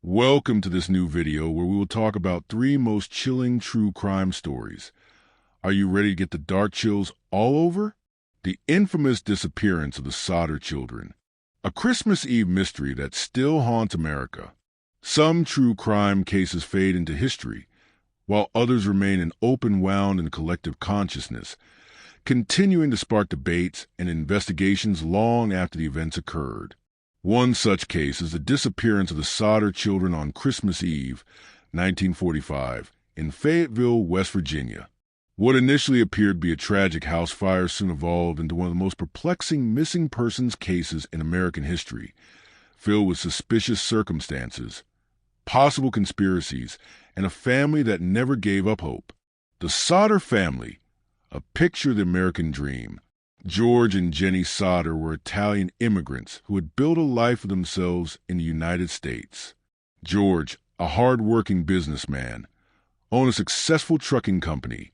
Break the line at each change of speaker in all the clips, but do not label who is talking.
Welcome to this new video where we will talk about 3 most chilling true crime stories. Are you ready to get the dark chills all over? The infamous disappearance of the Sodder children. A Christmas Eve mystery that still haunts America. Some true crime cases fade into history, while others remain in open wound and collective consciousness, continuing to spark debates and investigations long after the events occurred. One such case is the disappearance of the Sodder children on Christmas Eve, 1945, in Fayetteville, West Virginia. What initially appeared to be a tragic house fire soon evolved into one of the most perplexing missing persons cases in American history, filled with suspicious circumstances, possible conspiracies, and a family that never gave up hope. The Sodder family, a picture of the American dream. George and Jenny Sodder were Italian immigrants who had built a life for themselves in the United States. George, a hard-working businessman, owned a successful trucking company,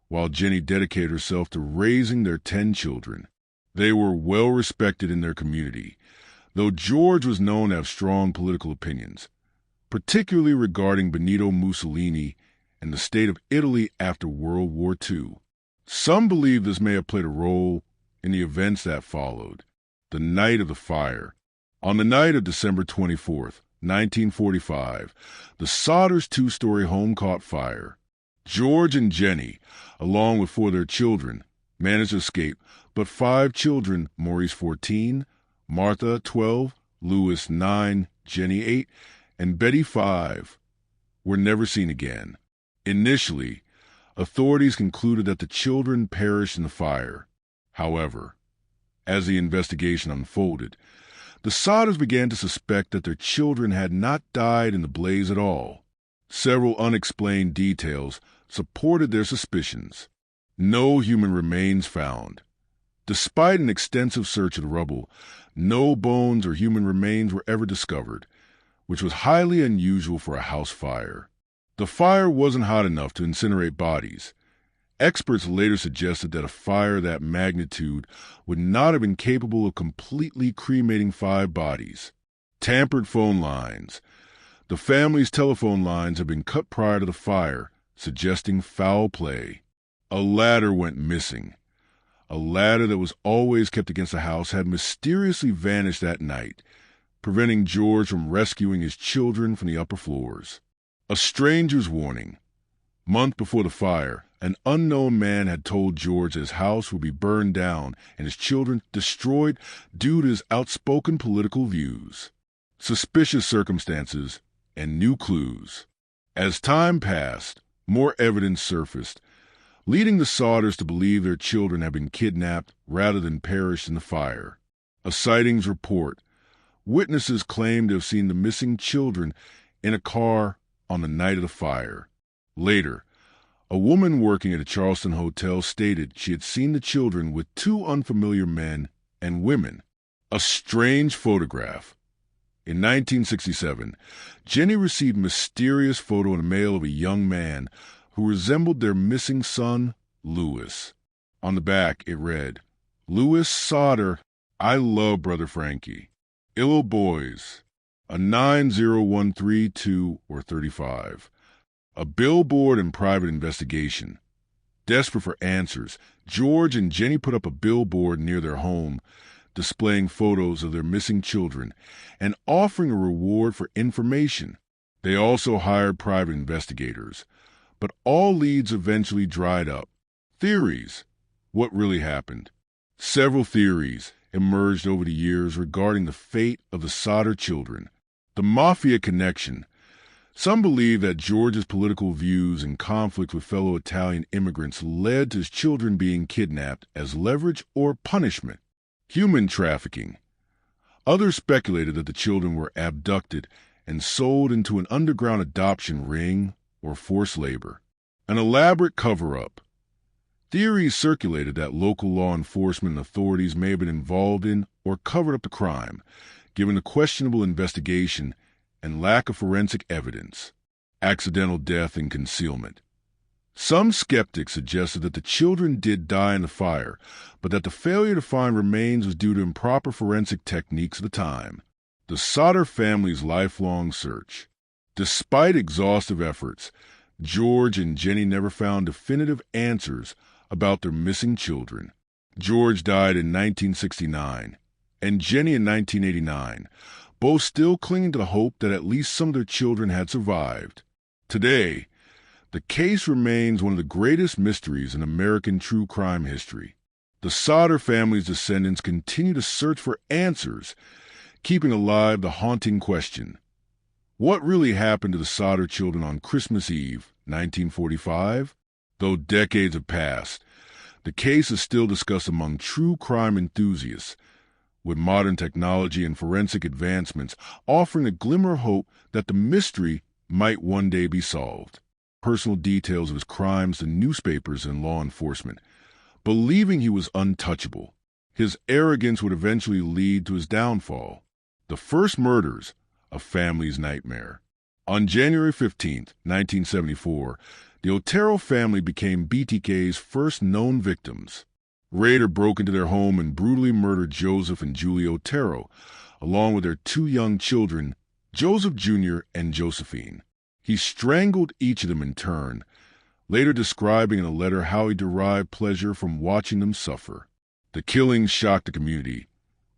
while Jenny dedicated herself to raising their 10 children. They were well-respected in their community, though George was known to have strong political opinions, particularly regarding Benito Mussolini and the state of Italy after World War II. Some believe this may have played a role in the events that followed. The night of the fire. On the night of December 24th, 1945, the Sodders' 2-story home caught fire. George and Jenny, along with 4 of their children, managed to escape, but 5 children, Maurice 14, Martha 12, Louis 9, Jenny 8, and Betty 5, were never seen again. Initially, authorities concluded that the children perished in the fire. However, as the investigation unfolded, the Sodders began to suspect that their children had not died in the blaze at all. Several unexplained details supported their suspicions. No human remains found. Despite an extensive search of the rubble, no bones or human remains were ever discovered, which was highly unusual for a house fire. The fire wasn't hot enough to incinerate bodies. Experts later suggested that a fire of that magnitude would not have been capable of completely cremating 5 bodies. Tampered phone lines. The family's telephone lines had been cut prior to the fire, suggesting foul play. A ladder went missing. A ladder that was always kept against the house had mysteriously vanished that night, preventing George from rescuing his children from the upper floors. A stranger's warning. Month before the fire, an unknown man had told George that his house would be burned down and his children destroyed due to his outspoken political views. Suspicious circumstances and new clues. As time passed, more evidence surfaced, leading the Sodders to believe their children had been kidnapped rather than perished in the fire. A sightings report. Witnesses claimed to have seen the missing children in a car on the night of the fire. Later, a woman working at a Charleston hotel stated she had seen the children with 2 unfamiliar men and women. A strange photograph. In 1967, Jenny received a mysterious photo in the mail of a young man who resembled their missing son, Louis. On the back, it read, "Louis Sodder, I love Brother Frankie. Illo boys, a 90132 or 35. A billboard and private investigation. Desperate for answers, George and Jenny put up a billboard near their home, displaying photos of their missing children and offering a reward for information. They also hired private investigators, but all leads eventually dried up. Theories. What really happened? Several theories emerged over the years regarding the fate of the Sodder children. The mafia connection. Some believe that George's political views and conflict with fellow Italian immigrants led to his children being kidnapped as leverage or punishment. Human trafficking. Others speculated that the children were abducted and sold into an underground adoption ring or forced labor. An elaborate cover-up. Theories circulated that local law enforcement and authorities may have been involved in or covered up the crime, given the questionable investigation and lack of forensic evidence. Accidental death and concealment. Some skeptics suggested that the children did die in the fire, but that the failure to find remains was due to improper forensic techniques of the time. The Sodder family's lifelong search. Despite exhaustive efforts, George and Jenny never found definitive answers about their missing children. George died in 1969, and Jenny in 1989, both still clinging to the hope that at least some of their children had survived. Today, the case remains one of the greatest mysteries in American true crime history. The Sodder family's descendants continue to search for answers, keeping alive the haunting question: what really happened to the Sodder children on Christmas Eve, 1945? Though decades have passed, the case is still discussed among true crime enthusiasts, with modern technology and forensic advancements offering a glimmer of hope that the mystery might one day be solved. Personal details of his crimes to newspapers and law enforcement, believing he was untouchable. His arrogance would eventually lead to his downfall. The first murders, a family's nightmare. On January 15, 1974, the Otero family became BTK's first known victims. Rader broke into their home and brutally murdered Joseph and Julie Otero, along with their two young children, Joseph Jr. and Josephine. He strangled each of them in turn, later describing in a letter how he derived pleasure from watching them suffer. The killings shocked the community,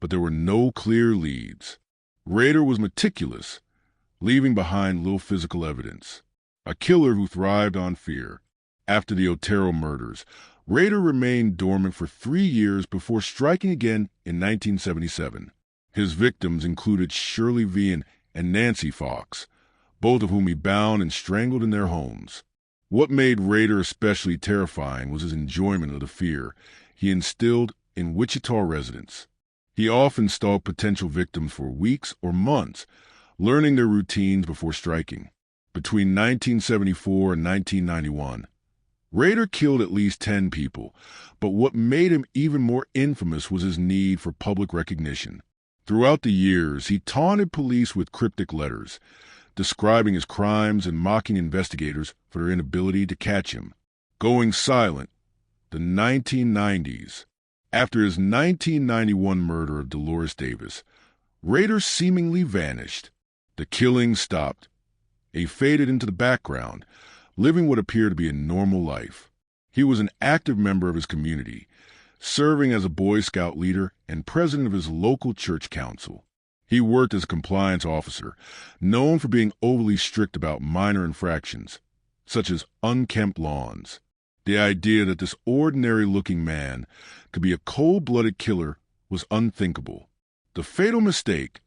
but there were no clear leads. Rader was meticulous, leaving behind little physical evidence. A killer who thrived on fear. After the Otero murders, Rader remained dormant for 3 years before striking again in 1977. His victims included Shirley Vian and Nancy Fox, both of whom he bound and strangled in their homes. What made Rader especially terrifying was his enjoyment of the fear he instilled in Wichita residents. He often stalked potential victims for weeks or months, learning their routines before striking. Between 1974 and 1991, Rader killed at least 10 people, but what made him even more infamous was his need for public recognition. Throughout the years, he taunted police with cryptic letters, describing his crimes and mocking investigators for their inability to catch him. Going silent, the 1990s. After his 1991 murder of Dolores Davis, Rader seemingly vanished. The killings stopped. He faded into the background, living what appeared to be a normal life. He was an active member of his community, serving as a Boy Scout leader and president of his local church council. He worked as a compliance officer, known for being overly strict about minor infractions, such as unkempt lawns. The idea that this ordinary-looking man could be a cold-blooded killer was unthinkable. The fatal mistake: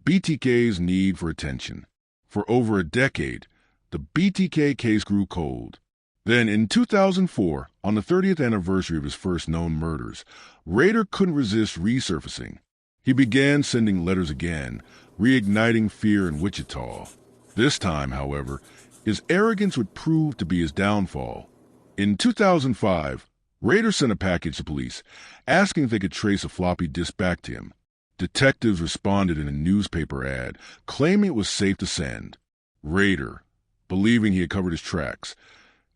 BTK's need for attention. For over a decade, the BTK case grew cold. Then, in 2004, on the 30th anniversary of his first known murders, Rader couldn't resist resurfacing. He began sending letters again, reigniting fear in Wichita. This time, however, his arrogance would prove to be his downfall. In 2005, Rader sent a package to police, asking if they could trace a floppy disk back to him. Detectives responded in a newspaper ad, claiming it was safe to send. Rader, believing he had covered his tracks,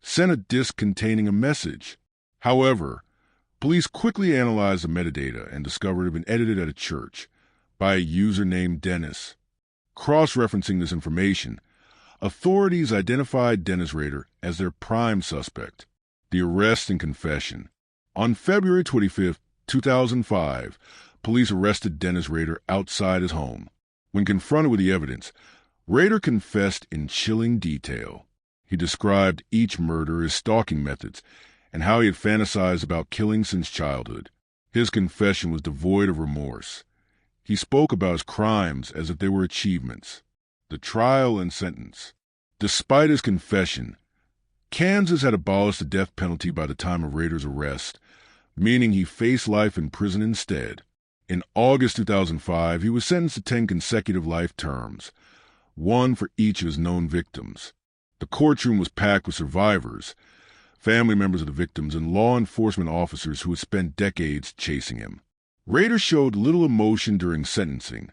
sent a disk containing a message. However, police quickly analyzed the metadata and discovered it had been edited at a church by a user named Dennis. Cross-referencing this information, authorities identified Dennis Rader as their prime suspect. The arrest and confession. On February 25, 2005, police arrested Dennis Rader outside his home. When confronted with the evidence, Rader confessed in chilling detail. He described each murder, his stalking methods, and how he had fantasized about killing since childhood. His confession was devoid of remorse. He spoke about his crimes as if they were achievements. The trial and sentence. Despite his confession, Kansas had abolished the death penalty by the time of Rader's arrest, meaning he faced life in prison instead. In August 2005, he was sentenced to 10 consecutive life terms, one for each of his known victims. The courtroom was packed with survivors, family members of the victims, and law enforcement officers who had spent decades chasing him. Rader showed little emotion during sentencing,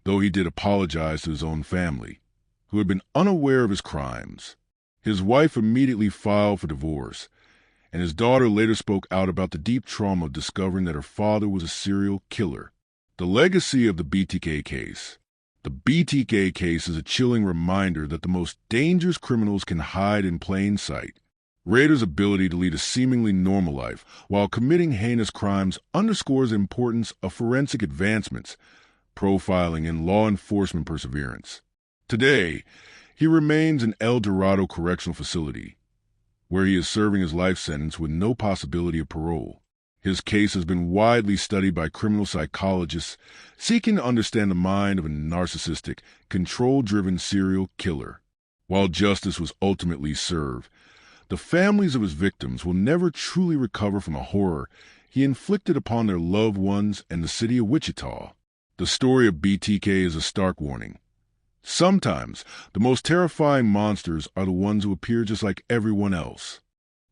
though he did apologize to his own family, who had been unaware of his crimes. His wife immediately filed for divorce, and his daughter later spoke out about the deep trauma of discovering that her father was a serial killer. The legacy of the BTK case. The BTK case is a chilling reminder that the most dangerous criminals can hide in plain sight. Rader's ability to lead a seemingly normal life while committing heinous crimes underscores the importance of forensic advancements, profiling, and law enforcement perseverance. Today, he remains in El Dorado Correctional Facility, where he is serving his life sentence with no possibility of parole. His case has been widely studied by criminal psychologists seeking to understand the mind of a narcissistic, control-driven serial killer. While justice was ultimately served, the families of his victims will never truly recover from the horror he inflicted upon their loved ones and the city of Wichita. The story of BTK is a stark warning. Sometimes, the most terrifying monsters are the ones who appear just like everyone else.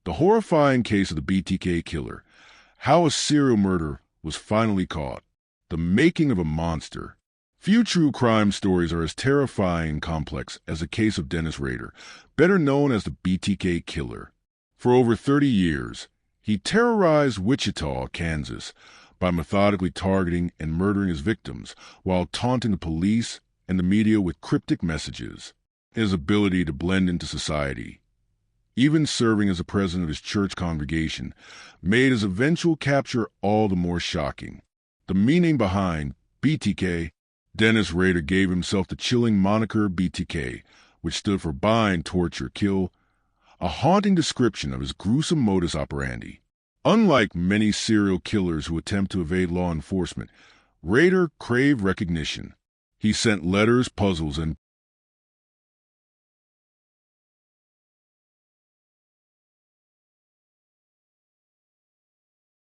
The horrifying case of the BTK Killer, how a serial murderer was finally caught, the making of a monster. Few true crime stories are as terrifying and complex as the case of Dennis Rader, better known as the BTK Killer. For over 30 years, he terrorized Wichita, Kansas, by methodically targeting and murdering his victims while taunting the police and the media with cryptic messages. His ability to blend into society, even serving as the president of his church congregation, made his eventual capture all the more shocking. The meaning behind BTK, Dennis Rader gave himself the chilling moniker BTK, which stood for bind, torture, kill, a haunting description of his gruesome modus operandi. Unlike many serial killers who attempt to evade law enforcement, Rader craved recognition. He sent letters, puzzles, and